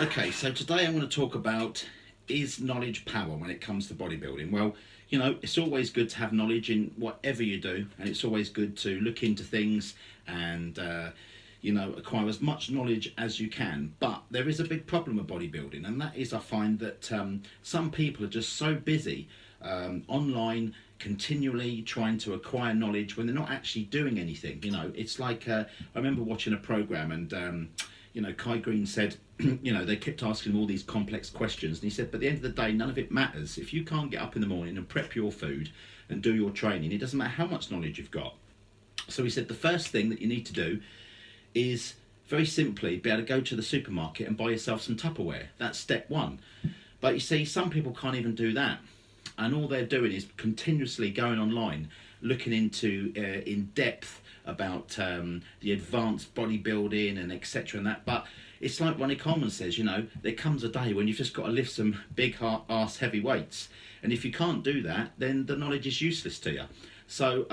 Okay, so today I'm going to talk about, is knowledge power when it comes to bodybuilding? Well, you know, it's always good to have knowledge in whatever you do, and it's always good to look into things and, you know, acquire as much knowledge as you can. But there is a big problem with bodybuilding, and that is I find that some people are just so busy online, continually trying to acquire knowledge when they're not actually doing anything. You know, it's like I remember watching a program and you know, Kai Green said, you know, they kept asking him all these complex questions, and he said, but at the end of the day, none of it matters. If you can't get up in the morning and prep your food and do your training, it doesn't matter how much knowledge you've got. So he said the first thing that you need to do is very simply be able to go to the supermarket and buy yourself some Tupperware. That's step one. But you see, some people can't even do that. And all they're doing is continuously going online, looking into in depth about the advanced bodybuilding and etc. and that. But it's like Ronnie Coleman says, you know, there comes a day when you've just got to lift some big arse heavy weights. And if you can't do that, then the knowledge is useless to you. So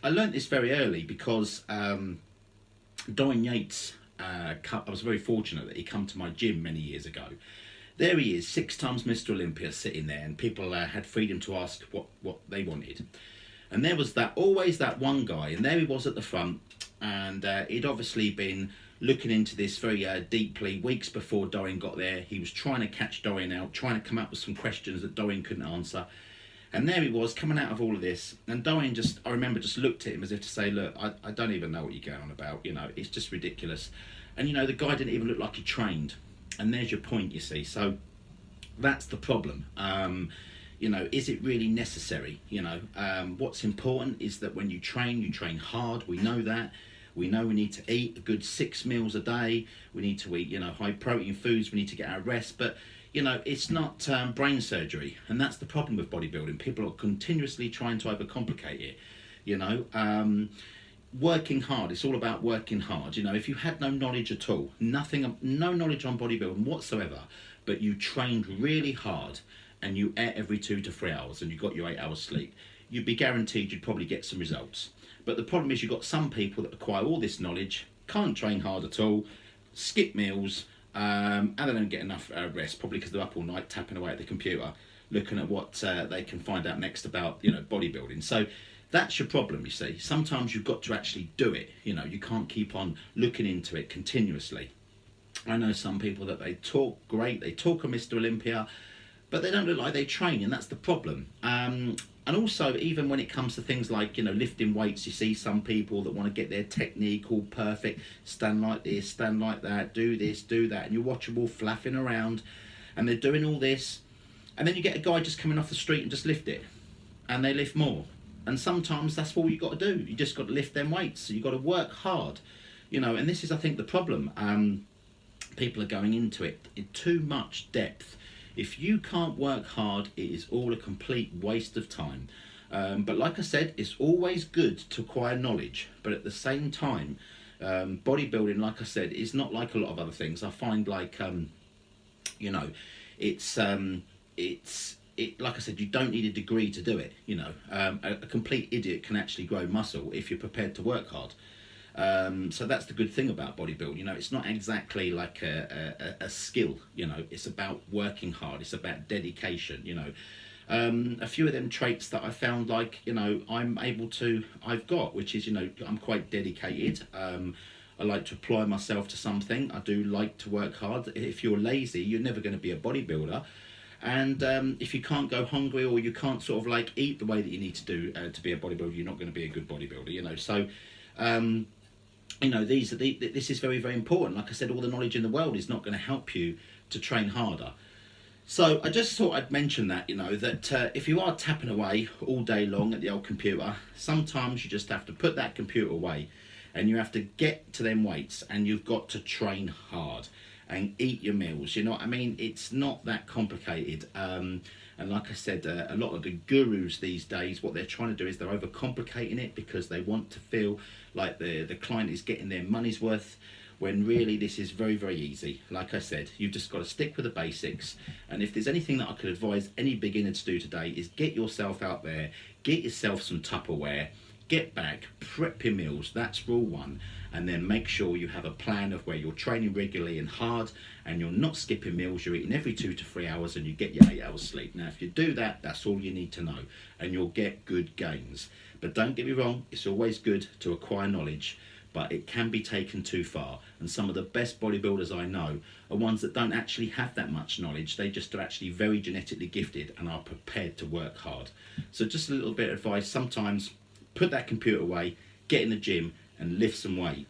I learned this very early because Dorian Yates, I was very fortunate that he came to my gym many years ago. There he is, 6 times Mr. Olympia, sitting there, and people had freedom to ask what they wanted. And there was always that one guy, and there he was at the front, and he'd obviously been looking into this very deeply weeks before Dorian got there. He was trying to catch Dorian out, trying to come up with some questions that Dorian couldn't answer. And there he was, coming out of all of this, and Dorian I remember just looked at him as if to say, look, I don't even know what you're going on about, you know, it's just ridiculous. And, you know, the guy didn't even look like he trained. And there's your point, you see. So that's the problem. You know, is it really necessary? You know, what's important is that when you train hard. We know that. We know we need to eat a good 6 meals a day. We need to eat, you know, high protein foods. We need to get our rest. But, you know, it's not brain surgery. And that's the problem with bodybuilding. People are continuously trying to overcomplicate it, you know. Working hard, it's all about working hard. You know, if you had no knowledge at all, no knowledge on bodybuilding whatsoever, but you trained really hard and you ate every 2 to 3 hours and you got your 8 hours sleep, you'd be guaranteed you'd probably get some results. But the problem is you've got some people that acquire all this knowledge, can't train hard at all, skip meals, and they don't get enough rest, probably because they're up all night tapping away at the computer, looking at what they can find out next about, you know, bodybuilding. So that's your problem, you see. Sometimes you've got to actually do it. You know, you can't keep on looking into it continuously. I know some people that they talk great, they talk of Mr. Olympia, but they don't look like they train, and that's the problem. And also, even when it comes to things like, you know, lifting weights, you see some people that want to get their technique all perfect, stand like this, stand like that, do this, do that, and you watch them all flapping around, and they're doing all this, and then you get a guy just coming off the street and just lift it, and they lift more. And sometimes that's all you got to do. You just got to lift them weights. So you got to work hard, you know. And this is, I think, the problem. People are going into it in too much depth. If you can't work hard, it is all a complete waste of time. But like I said, it's always good to acquire knowledge. But at the same time, bodybuilding, like I said, is not like a lot of other things. I find like, you know, it's like I said, you don't need a degree to do it. You know, a complete idiot can actually grow muscle if you're prepared to work hard. So that's the good thing about bodybuilding. You know, it's not exactly like a skill. You know, it's about working hard. It's about dedication. You know, a few of them traits that I found, like, you know, I've got, which is, you know, I'm quite dedicated. I like to apply myself to something. I do like to work hard. If you're lazy, you're never going to be a bodybuilder. And if you can't go hungry, or you can't sort of like eat the way that you need to do to be a bodybuilder, you're not going to be a good bodybuilder, you know. So, you know, this is very, very important. Like I said, all the knowledge in the world is not going to help you to train harder. So I just thought I'd mention that, you know, that if you are tapping away all day long at the old computer, sometimes you just have to put that computer away and you have to get to them weights, and you've got to train hard and eat your meals. You know what I mean? It's not that complicated. And like I said, a lot of the gurus these days, what they're trying to do is they're overcomplicating it because they want to feel like the client is getting their money's worth, when really this is very, very easy. Like I said, you've just got to stick with the basics. And if there's anything that I could advise any beginner to do today, is get yourself out there, get yourself some Tupperware, get back, prep your meals, that's rule one, and then make sure you have a plan of where you're training regularly and hard, and you're not skipping meals, you're eating every 2 to 3 hours, and you get your 8 hours sleep. Now if you do that, that's all you need to know, and you'll get good gains. But don't get me wrong, it's always good to acquire knowledge, but it can be taken too far, and some of the best bodybuilders I know are ones that don't actually have that much knowledge. They just are actually very genetically gifted and are prepared to work hard. So just a little bit of advice, sometimes put that computer away, get in the gym and lift some weight.